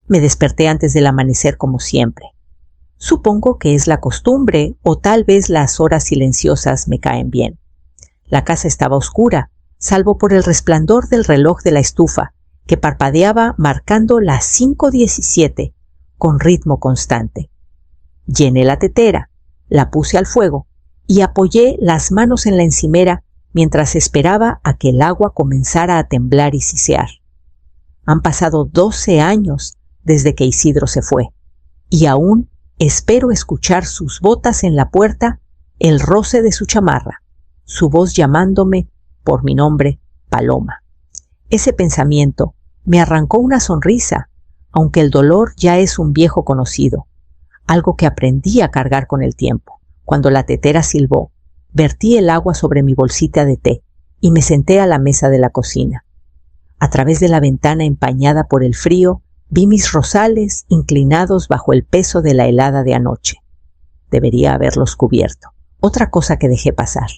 Me desperté antes del amanecer como siempre. Supongo que es la costumbre o tal vez las horas silenciosas me caen bien. La casa estaba oscura, salvo por el resplandor del reloj de la estufa, que parpadeaba marcando las 5:17 con ritmo constante. Llené la tetera, la puse al fuego y apoyé las manos en la encimera mientras esperaba a que el agua comenzara a temblar y sisear. Han pasado 12 años desde que Isidro se fue, y aún espero escuchar sus botas en la puerta, el roce de su chamarra, su voz llamándome por mi nombre, Paloma. Ese pensamiento me arrancó una sonrisa, aunque el dolor ya es un viejo conocido, algo que aprendí a cargar con el tiempo. Cuando la tetera silbó, vertí el agua sobre mi bolsita de té y me senté a la mesa de la cocina. A través de la ventana empañada por el frío, vi mis rosales inclinados bajo el peso de la helada de anoche. Debería haberlos cubierto. Otra cosa que dejé pasar.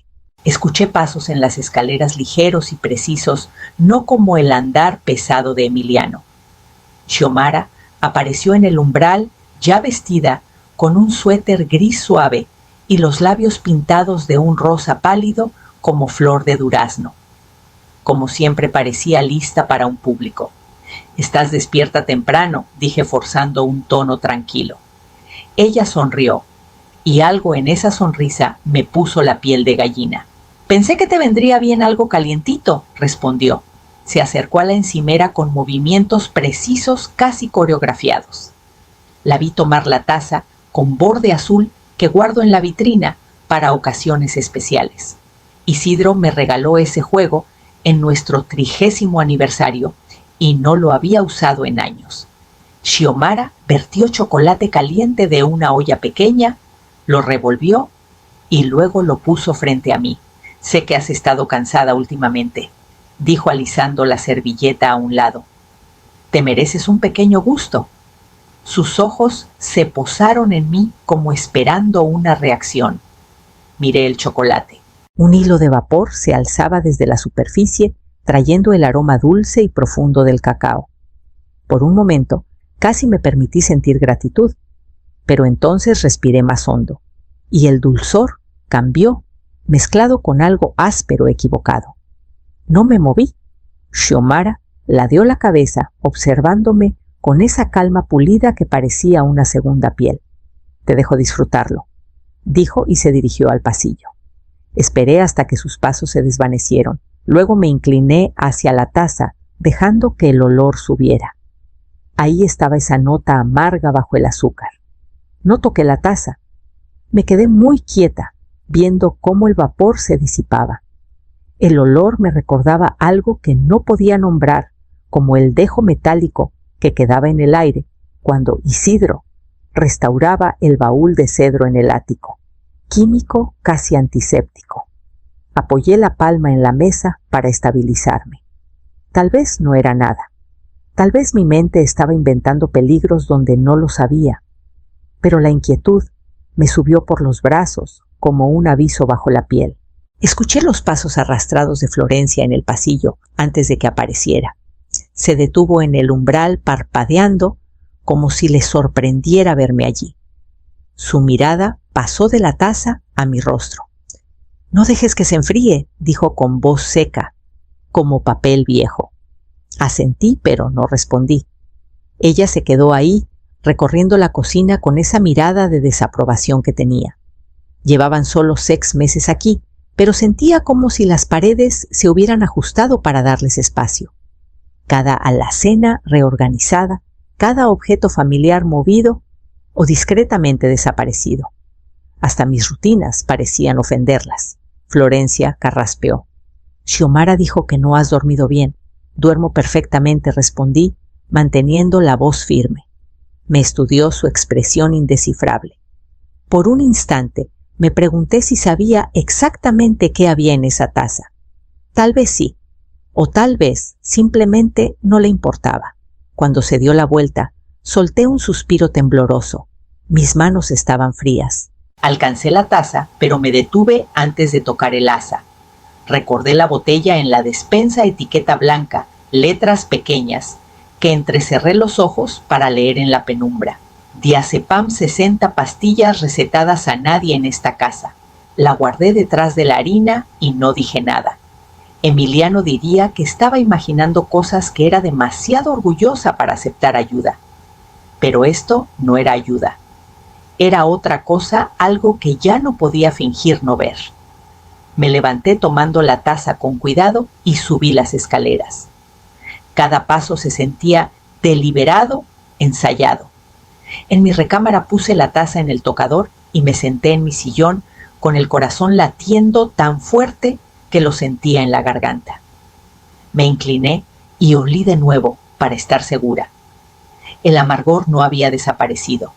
Escuché pasos en las escaleras ligeros y precisos, no como el andar pesado de Emiliano. Xiomara apareció en el umbral, ya vestida, con un suéter gris suave y los labios pintados de un rosa pálido como flor de durazno. Como siempre parecía lista para un público. «Estás despierta temprano», dije forzando un tono tranquilo. Ella sonrió, y algo en esa sonrisa me puso la piel de gallina. «Pensé que te vendría bien algo calientito», respondió. Se acercó a la encimera con movimientos precisos, casi coreografiados. La vi tomar la taza con borde azul que guardo en la vitrina para ocasiones especiales. Isidro me regaló ese juego en nuestro 30º aniversario y no lo había usado en años. Xiomara vertió chocolate caliente de una olla pequeña, lo revolvió y luego lo puso frente a mí. «Sé que has estado cansada últimamente», dijo alisando la servilleta a un lado. «Te mereces un pequeño gusto». Sus ojos se posaron en mí como esperando una reacción. Miré el chocolate. Un hilo de vapor se alzaba desde la superficie, trayendo el aroma dulce y profundo del cacao. Por un momento, casi me permití sentir gratitud, pero entonces respiré más hondo, y el dulzor cambió, mezclado con algo áspero equivocado. No me moví. Xiomara ladeó la cabeza, observándome con esa calma pulida que parecía una segunda piel. «Te dejo disfrutarlo», dijo y se dirigió al pasillo. Esperé hasta que sus pasos se desvanecieron. Luego me incliné hacia la taza, dejando que el olor subiera. Ahí estaba esa nota amarga bajo el azúcar. No toqué la taza. Me quedé muy quieta, viendo cómo el vapor se disipaba. El olor me recordaba algo que no podía nombrar, como el dejo metálico que quedaba en el aire cuando Isidro restauraba el baúl de cedro en el ático. Químico casi antiséptico. Apoyé la palma en la mesa para estabilizarme. Tal vez no era nada. Tal vez mi mente estaba inventando peligros donde no los había. Pero la inquietud me subió por los brazos como un aviso bajo la piel. Escuché los pasos arrastrados de Florencia en el pasillo antes de que apareciera. Se detuvo en el umbral parpadeando como si le sorprendiera verme allí. Su mirada pasó de la taza a mi rostro. «No dejes que se enfríe», dijo con voz seca, como papel viejo. Asentí, pero no respondí. Ella se quedó ahí, recorriendo la cocina con esa mirada de desaprobación que tenía. Llevaban solo 6 meses aquí, pero sentía como si las paredes se hubieran ajustado para darles espacio. Cada alacena reorganizada, cada objeto familiar movido o discretamente desaparecido. Hasta mis rutinas parecían ofenderlas. Florencia carraspeó. «Xiomara dijo que no has dormido bien». «Duermo perfectamente», respondí, manteniendo la voz firme. Me estudió su expresión indescifrable. Por un instante me pregunté si sabía exactamente qué había en esa taza. Tal vez sí, o tal vez simplemente no le importaba. Cuando se dio la vuelta, solté un suspiro tembloroso. Mis manos estaban frías. Alcancé la taza, pero me detuve antes de tocar el asa. Recordé la botella en la despensa, etiqueta blanca, letras pequeñas, que entrecerré los ojos para leer en la penumbra. Diazepam 60 pastillas recetadas a nadie en esta casa. La guardé detrás de la harina y no dije nada. Emiliano diría que estaba imaginando cosas que era demasiado orgullosa para aceptar ayuda. Pero esto no era ayuda. Era otra cosa, algo que ya no podía fingir no ver. Me levanté tomando la taza con cuidado y subí las escaleras. Cada paso se sentía deliberado, ensayado. En mi recámara puse la taza en el tocador y me senté en mi sillón con el corazón latiendo tan fuerte que lo sentía en la garganta. Me incliné y olí de nuevo para estar segura. El amargor no había desaparecido.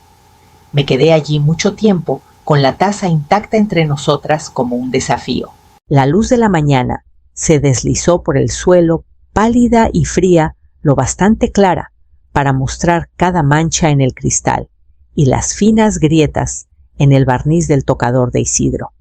Me quedé allí mucho tiempo con la taza intacta entre nosotras como un desafío. La luz de la mañana se deslizó por el suelo, pálida y fría, lo bastante clara para mostrar cada mancha en el cristal y las finas grietas en el barniz del tocador de Isidro.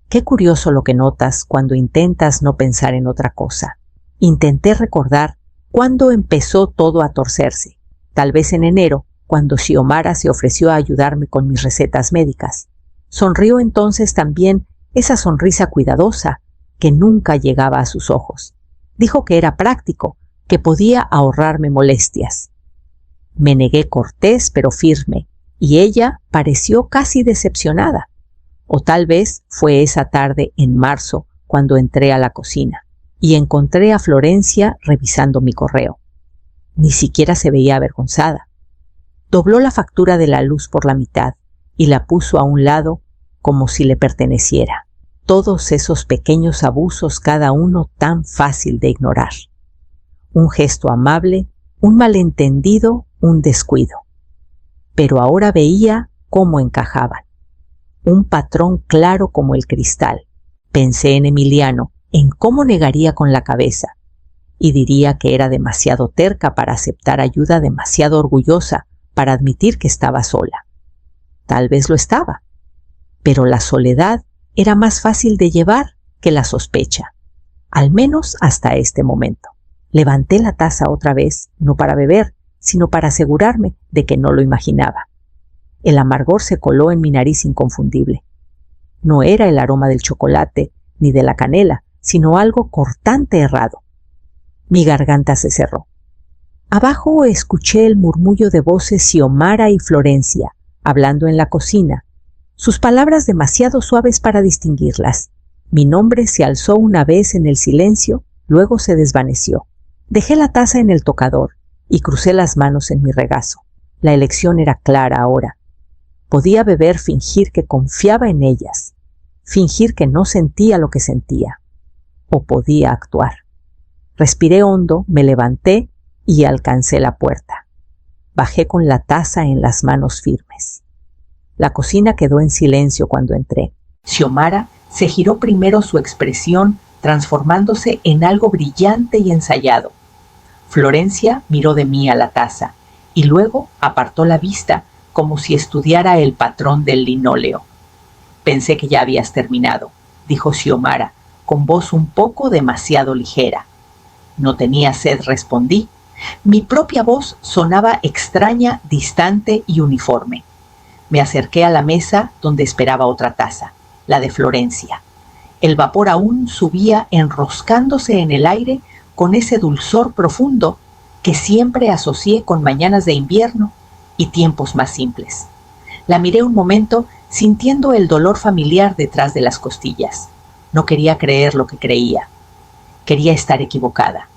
Qué curioso lo que notas cuando intentas no pensar en otra cosa. Intenté recordar cuándo empezó todo a torcerse. Tal vez en enero, cuando Xiomara se ofreció a ayudarme con mis recetas médicas. Sonrió entonces también esa sonrisa cuidadosa que nunca llegaba a sus ojos. Dijo que era práctico, que podía ahorrarme molestias. Me negué cortés pero firme, y ella pareció casi decepcionada. O tal vez fue esa tarde en marzo cuando entré a la cocina y encontré a Florencia revisando mi correo. Ni siquiera se veía avergonzada. Dobló la factura de la luz por la mitad y la puso a un lado como si le perteneciera. Todos esos pequeños abusos, cada uno tan fácil de ignorar. Un gesto amable, un malentendido, un descuido. Pero ahora veía cómo encajaban. Un patrón claro como el cristal. Pensé en Emiliano, en cómo negaría con la cabeza, y diría que era demasiado terca para aceptar ayuda, demasiado orgullosa para admitir que estaba sola. Tal vez lo estaba, pero la soledad era más fácil de llevar que la sospecha, al menos hasta este momento. Levanté la taza otra vez, no para beber, sino para asegurarme de que no lo imaginaba. El amargor se coló en mi nariz inconfundible. No era el aroma del chocolate ni de la canela, sino algo cortante errado. Mi garganta se cerró. Abajo escuché el murmullo de voces Xiomara y Florencia, hablando en la cocina, sus palabras demasiado suaves para distinguirlas. Mi nombre se alzó una vez en el silencio, luego se desvaneció. Dejé la taza en el tocador y crucé las manos en mi regazo. La elección era clara ahora. Podía beber, fingir que confiaba en ellas, fingir que no sentía lo que sentía, o podía actuar. Respiré hondo, me levanté y alcancé la puerta. Bajé con la taza en las manos firmes. La cocina quedó en silencio cuando entré. Xiomara se giró primero su expresión, transformándose en algo brillante y ensayado. Florencia miró de mí a la taza y luego apartó la vista como si estudiara el patrón del linóleo. Pensé que ya habías terminado, dijo Xiomara, con voz un poco demasiado ligera. No tenía sed, respondí. Mi propia voz sonaba extraña, distante y uniforme. Me acerqué a la mesa donde esperaba otra taza, la de Florencia. El vapor aún subía enroscándose en el aire con ese dulzor profundo que siempre asocié con mañanas de invierno y tiempos más simples. La miré un momento sintiendo el dolor familiar detrás de las costillas. No quería creer lo que creía. Quería estar equivocada.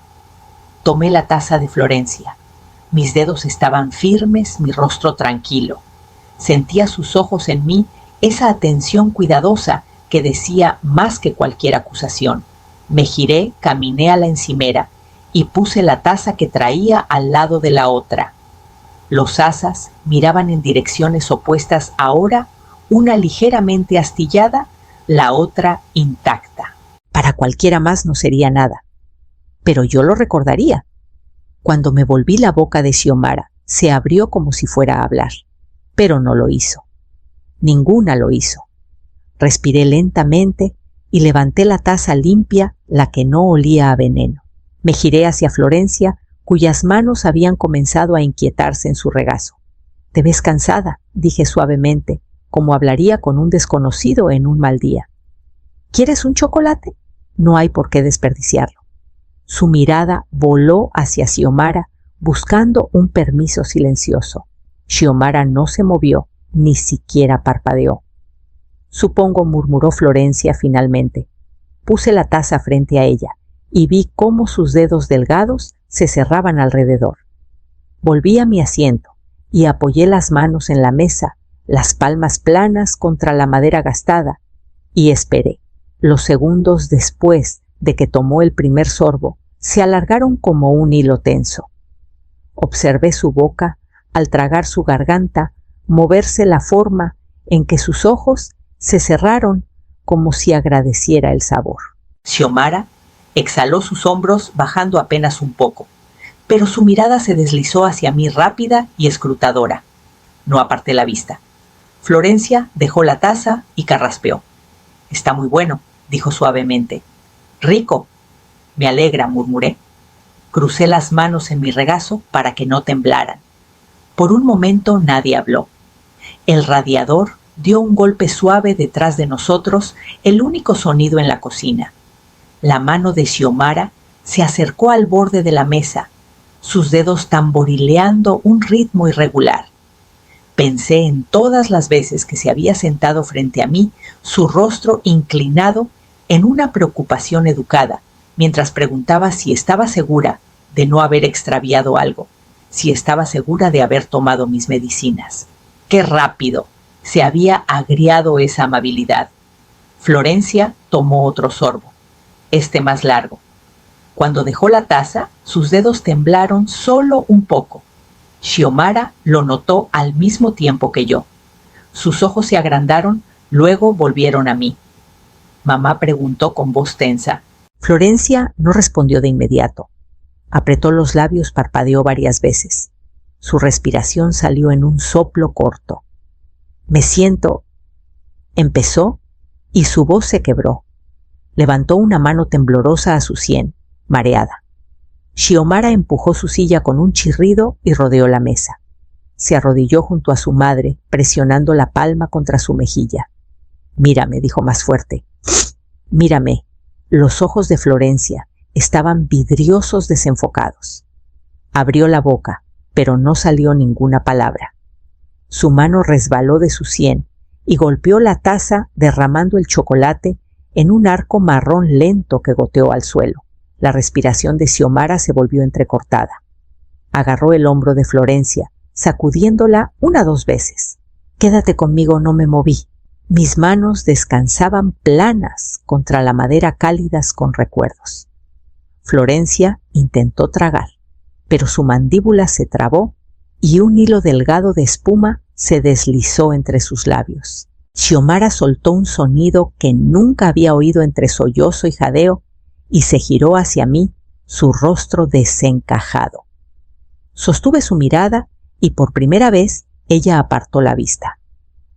Tomé la taza de Florencia. Mis dedos estaban firmes, mi rostro tranquilo. Sentía sus ojos en mí, esa atención cuidadosa que decía más que cualquier acusación. Me giré, caminé a la encimera y puse la taza que traía al lado de la otra. Los asas miraban en direcciones opuestas ahora, una ligeramente astillada, la otra intacta. Para cualquiera más no sería nada, pero yo lo recordaría. Cuando me volví, la boca de Xiomara se abrió como si fuera a hablar, pero no lo hizo. Ninguna lo hizo. Respiré lentamente y levanté la taza limpia, la que no olía a veneno. Me giré hacia Florencia cuyas manos habían comenzado a inquietarse en su regazo. «Te ves cansada», dije suavemente, como hablaría con un desconocido en un mal día. «¿Quieres un chocolate? No hay por qué desperdiciarlo». Su mirada voló hacia Xiomara, buscando un permiso silencioso. Xiomara no se movió, ni siquiera parpadeó. «Supongo», murmuró Florencia finalmente. Puse la taza frente a ella y vi cómo sus dedos delgados se cerraban alrededor. Volví a mi asiento y apoyé las manos en la mesa, las palmas planas contra la madera gastada, y esperé. Los segundos después de que tomó el primer sorbo se alargaron como un hilo tenso. Observé su boca, al tragar su garganta, moverse la forma en que sus ojos se cerraron como si agradeciera el sabor. Xiomara exhaló sus hombros bajando apenas un poco, pero su mirada se deslizó hacia mí rápida y escrutadora. No aparté la vista. Florencia dejó la taza y carraspeó. «Está muy bueno», dijo suavemente. «Rico». «Me alegra», murmuré. Crucé las manos en mi regazo para que no temblaran. Por un momento nadie habló. El radiador dio un golpe suave detrás de nosotros, el único sonido en la cocina. La mano de Xiomara se acercó al borde de la mesa, sus dedos tamborileando un ritmo irregular. Pensé en todas las veces que se había sentado frente a mí, su rostro inclinado en una preocupación educada, mientras preguntaba si estaba segura de no haber extraviado algo, si estaba segura de haber tomado mis medicinas. ¡Qué rápido se había agriado esa amabilidad! Florencia tomó otro sorbo, este más largo. Cuando dejó la taza, sus dedos temblaron solo un poco. Xiomara lo notó al mismo tiempo que yo. Sus ojos se agrandaron, luego volvieron a mí. Mamá preguntó con voz tensa. Florencia no respondió de inmediato. Apretó los labios, parpadeó varias veces. Su respiración salió en un soplo corto. «Me siento», empezó, y su voz se quebró. Levantó una mano temblorosa a su sien, mareada. Xiomara empujó su silla con un chirrido y rodeó la mesa. Se arrodilló junto a su madre, presionando la palma contra su mejilla. «Mírame», dijo más fuerte. «Mírame». Los ojos de Florencia estaban vidriosos, desenfocados. Abrió la boca, pero no salió ninguna palabra. Su mano resbaló de su sien y golpeó la taza, derramando el chocolate en un arco marrón lento que goteó al suelo. La respiración de Xiomara se volvió entrecortada. Agarró el hombro de Florencia, sacudiéndola 1 o 2 veces. «Quédate conmigo», no me moví. Mis manos descansaban planas contra la madera, cálidas con recuerdos. Florencia intentó tragar, pero su mandíbula se trabó y un hilo delgado de espuma se deslizó entre sus labios. Xiomara soltó un sonido que nunca había oído entre sollozo y jadeo y se giró hacia mí, su rostro desencajado. Sostuve su mirada y por primera vez ella apartó la vista.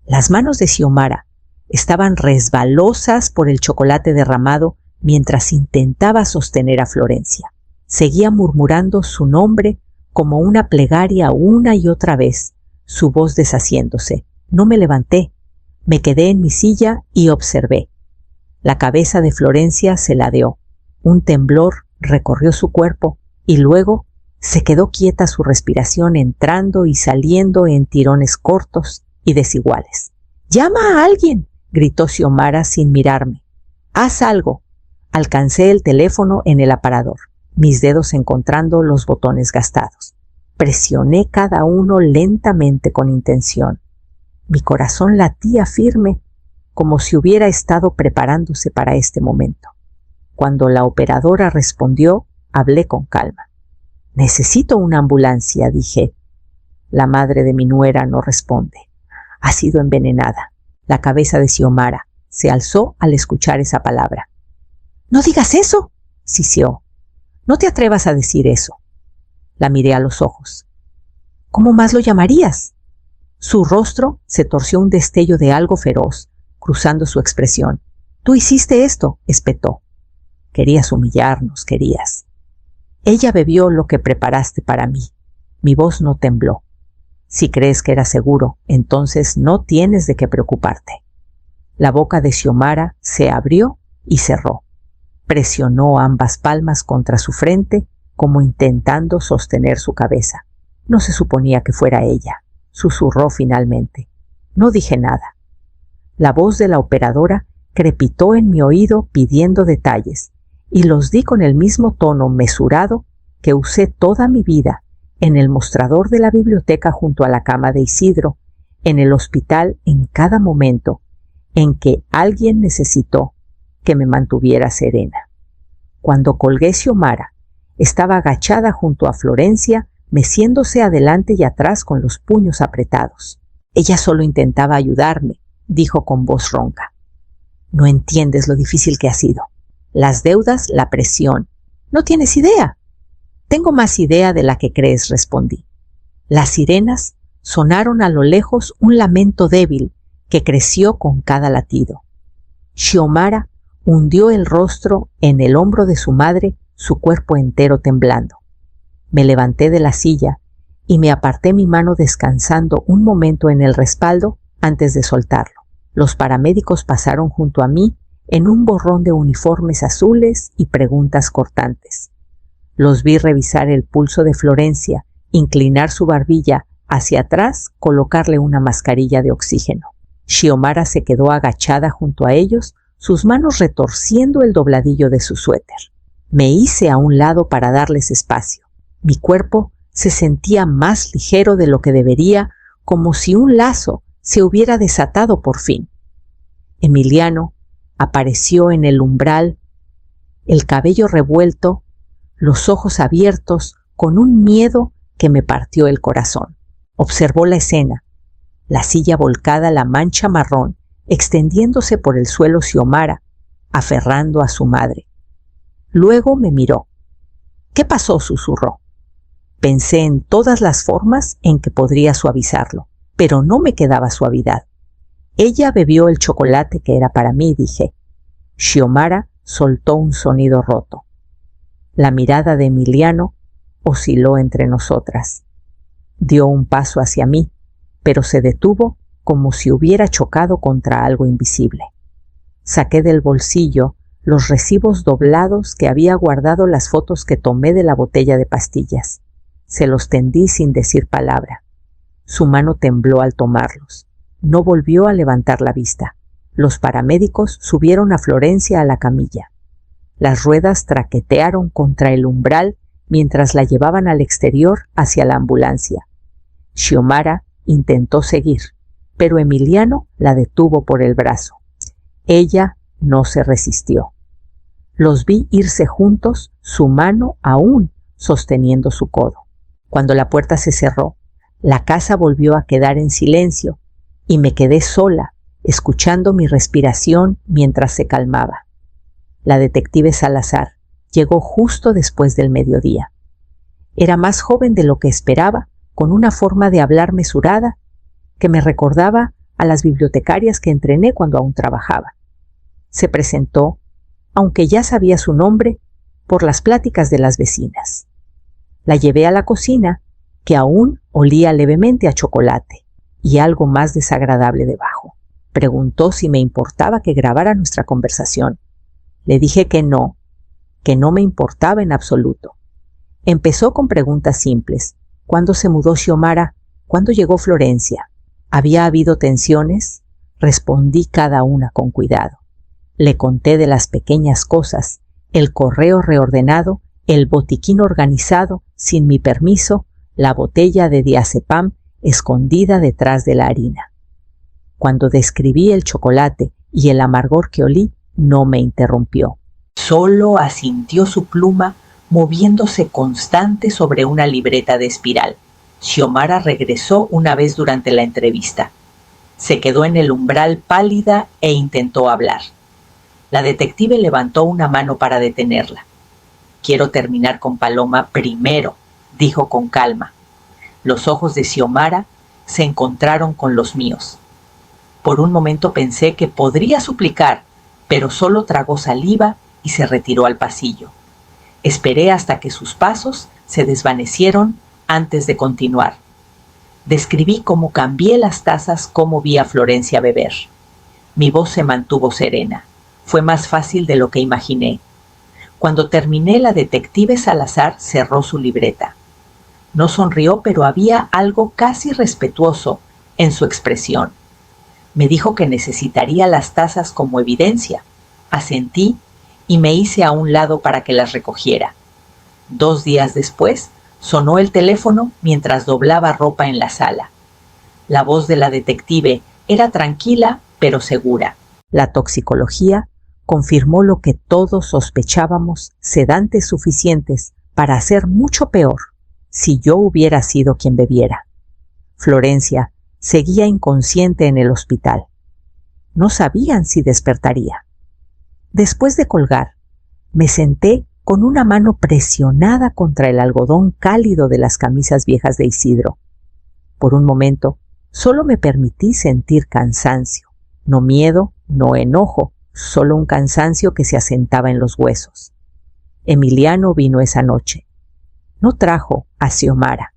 Las manos de Xiomara estaban resbalosas por el chocolate derramado mientras intentaba sostener a Florencia. Seguía murmurando su nombre como una plegaria una y otra vez, su voz deshaciéndose. No me levanté, me quedé en mi silla y observé. La cabeza de Florencia se ladeó. Un temblor recorrió su cuerpo y luego se quedó quieta, su respiración entrando y saliendo en tirones cortos y desiguales. «¡Llama a alguien!», gritó Xiomara sin mirarme. «¡Haz algo!». Alcancé el teléfono en el aparador, mis dedos encontrando los botones gastados. Presioné cada uno lentamente con intención. Mi corazón latía firme, como si hubiera estado preparándose para este momento. Cuando la operadora respondió, hablé con calma. «Necesito una ambulancia», dije. La madre de mi nuera no responde. Ha sido envenenada. La cabeza de Xiomara se alzó al escuchar esa palabra. «¡No digas eso!», siseó. «No te atrevas a decir eso». La miré a los ojos. «¿Cómo más lo llamarías?». Su rostro se torció un destello de algo feroz, cruzando su expresión. «Tú hiciste esto», espetó. «Querías humillarnos, querías». Ella bebió lo que preparaste para mí. Mi voz no tembló. Si crees que era seguro, entonces no tienes de qué preocuparte. La boca de Xiomara se abrió y cerró. Presionó ambas palmas contra su frente como intentando sostener su cabeza. No se suponía que fuera ella. Susurró finalmente. No dije nada. La voz de la operadora crepitó en mi oído pidiendo detalles, y los di con el mismo tono mesurado que usé toda mi vida en el mostrador de la biblioteca junto a la cama de Isidro, en el hospital en cada momento en que alguien necesitó que me mantuviera serena. Cuando colgué Xiomara, estaba agachada junto a Florencia, meciéndose adelante y atrás con los puños apretados. Ella solo intentaba ayudarme, dijo con voz ronca. No entiendes lo difícil que ha sido. Las deudas, la presión. No tienes idea. Tengo más idea de la que crees, respondí. Las sirenas sonaron a lo lejos un lamento débil que creció con cada latido. Xiomara hundió el rostro en el hombro de su madre, su cuerpo entero temblando. Me levanté de la silla y me aparté mi mano descansando un momento en el respaldo antes de soltarlo. Los paramédicos pasaron junto a mí en un borrón de uniformes azules y preguntas cortantes. Los vi revisar el pulso de Florencia, inclinar su barbilla hacia atrás, colocarle una mascarilla de oxígeno. Xiomara se quedó agachada junto a ellos, sus manos retorciendo el dobladillo de su suéter. Me hice a un lado para darles espacio. Mi cuerpo se sentía más ligero de lo que debería, como si un lazo se hubiera desatado por fin. Emiliano apareció en el umbral, el cabello revuelto, los ojos abiertos, con un miedo que me partió el corazón. Observó la escena, la silla volcada, la mancha marrón, extendiéndose por el suelo Xiomara, aferrando a su madre. Luego me miró. ¿Qué pasó?, susurró. Pensé en todas las formas en que podría suavizarlo, pero no me quedaba suavidad. Ella bebió el chocolate que era para mí, dije. Xiomara soltó un sonido roto. La mirada de Emiliano osciló entre nosotras. Dio un paso hacia mí, pero se detuvo como si hubiera chocado contra algo invisible. Saqué del bolsillo los recibos doblados que había guardado las fotos que tomé de la botella de pastillas. Se los tendí sin decir palabra. Su mano tembló al tomarlos. No volvió a levantar la vista. Los paramédicos subieron a Florencia a la camilla. Las ruedas traquetearon contra el umbral mientras la llevaban al exterior hacia la ambulancia. Xiomara intentó seguir, pero Emiliano la detuvo por el brazo. Ella no se resistió. Los vi irse juntos, su mano aún sosteniendo su codo. Cuando la puerta se cerró, la casa volvió a quedar en silencio y me quedé sola, escuchando mi respiración mientras se calmaba. La detective Salazar llegó justo después del mediodía. Era más joven de lo que esperaba, con una forma de hablar mesurada que me recordaba a las bibliotecarias que entrené cuando aún trabajaba. Se presentó, aunque ya sabía su nombre, por las pláticas de las vecinas. La llevé a la cocina, que aún olía levemente a chocolate y algo más desagradable debajo. Preguntó si me importaba que grabara nuestra conversación. Le dije que no me importaba en absoluto. Empezó con preguntas simples. ¿Cuándo se mudó Xiomara? ¿Cuándo llegó Florencia? ¿Había habido tensiones? Respondí cada una con cuidado. Le conté de las pequeñas cosas, el correo reordenado, el botiquín organizado, sin mi permiso, la botella de diazepam escondida detrás de la harina. Cuando describí el chocolate y el amargor que olí, no me interrumpió. Solo asintió su pluma, moviéndose constante sobre una libreta de espiral. Xiomara regresó una vez durante la entrevista. Se quedó en el umbral pálida e intentó hablar. La detective levantó una mano para detenerla. «Quiero terminar con Paloma primero», dijo con calma. Los ojos de Xiomara se encontraron con los míos. Por un momento pensé que podría suplicar, pero solo tragó saliva y se retiró al pasillo. Esperé hasta que sus pasos se desvanecieron antes de continuar. Describí cómo cambié las tazas, cómo vi a Florencia beber. Mi voz se mantuvo serena. Fue más fácil de lo que imaginé. Cuando terminé, la detective Salazar cerró su libreta. No sonrió, pero había algo casi respetuoso en su expresión. Me dijo que necesitaría las tazas como evidencia. Asentí y me hice a un lado para que las recogiera. 2 días después, sonó el teléfono mientras doblaba ropa en la sala. La voz de la detective era tranquila pero segura. La toxicología confirmó lo que todos sospechábamos: sedantes suficientes para hacer mucho peor si yo hubiera sido quien bebiera. Florencia seguía inconsciente en el hospital. No sabían si despertaría. Después de colgar, me senté con una mano presionada contra el algodón cálido de las camisas viejas de Isidro. Por un momento, solo me permití sentir cansancio. No miedo, no enojo, solo un cansancio que se asentaba en los huesos. Emiliano vino esa noche. No trajo a Xiomara.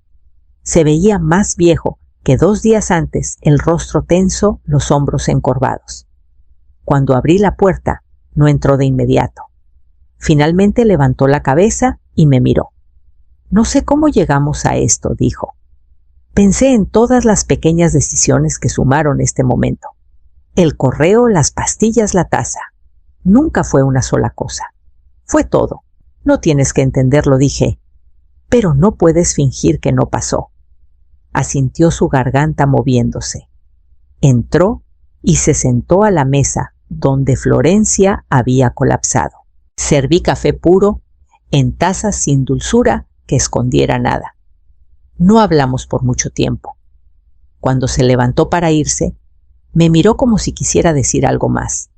Se veía más viejo que 2 días antes, el rostro tenso, los hombros encorvados. Cuando abrí la puerta, no entró de inmediato. Finalmente levantó la cabeza y me miró. No sé cómo llegamos a esto, dijo. Pensé en todas las pequeñas decisiones que sumaron este momento. El correo, las pastillas, la taza. Nunca fue una sola cosa. Fue todo. No tienes que entenderlo, dije. Pero no puedes fingir que no pasó. Asintió su garganta moviéndose. Entró y se sentó a la mesa donde Florencia había colapsado. Serví café puro en tazas sin dulzura que escondiera nada. No hablamos por mucho tiempo. Cuando se levantó para irse, me miró como si quisiera decir algo más,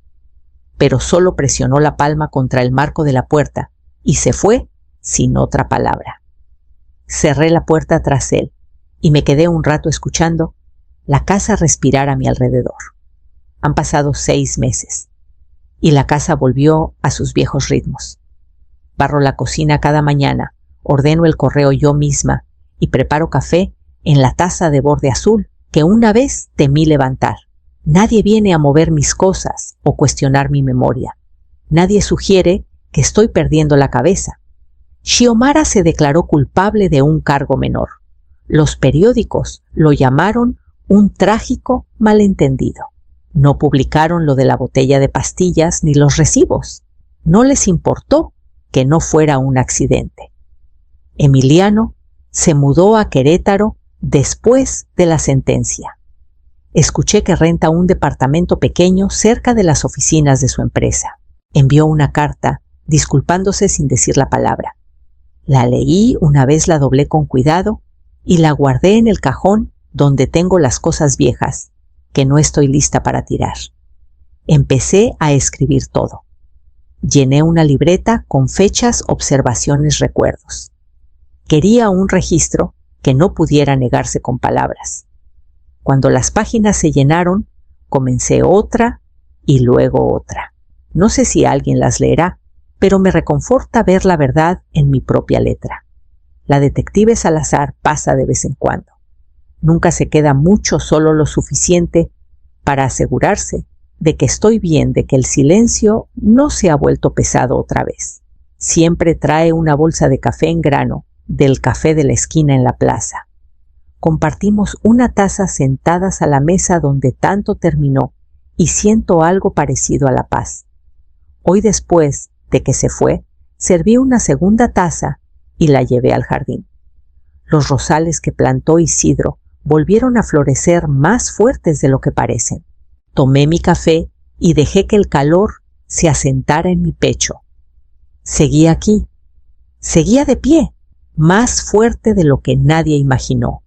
pero solo presionó la palma contra el marco de la puerta y se fue sin otra palabra. Cerré la puerta tras él y me quedé un rato escuchando la casa respirar a mi alrededor. Han pasado 6 meses y la casa volvió a sus viejos ritmos. Barro la cocina cada mañana, ordeno el correo yo misma y preparo café en la taza de borde azul que una vez temí levantar. Nadie viene a mover mis cosas o cuestionar mi memoria. Nadie sugiere que estoy perdiendo la cabeza. Xiomara se declaró culpable de un cargo menor. Los periódicos lo llamaron un trágico malentendido. No publicaron lo de la botella de pastillas ni los recibos. No les importó que no fuera un accidente. Emiliano se mudó a Querétaro después de la sentencia. Escuché que renta un departamento pequeño cerca de las oficinas de su empresa. Envió una carta disculpándose sin decir la palabra. La leí, una vez la doblé con cuidado y la guardé en el cajón donde tengo las cosas viejas que no estoy lista para tirar. Empecé a escribir todo. Llené una libreta con fechas, observaciones, recuerdos. Quería un registro que no pudiera negarse con palabras. Cuando las páginas se llenaron, comencé otra y luego otra. No sé si alguien las leerá, pero me reconforta ver la verdad en mi propia letra. La detective Salazar pasa de vez en cuando. Nunca se queda mucho, solo lo suficiente para asegurarse de que estoy bien, de que el silencio no se ha vuelto pesado otra vez. Siempre trae una bolsa de café en grano del café de la esquina en la plaza. Compartimos una taza sentadas a la mesa donde tanto terminó y siento algo parecido a la paz. Hoy, después de que se fue, serví una segunda taza y la llevé al jardín. Los rosales que plantó Isidro volvieron a florecer más fuertes de lo que parecen. Tomé mi café y dejé que el calor se asentara en mi pecho. Seguí aquí, seguía de pie, más fuerte de lo que nadie imaginó.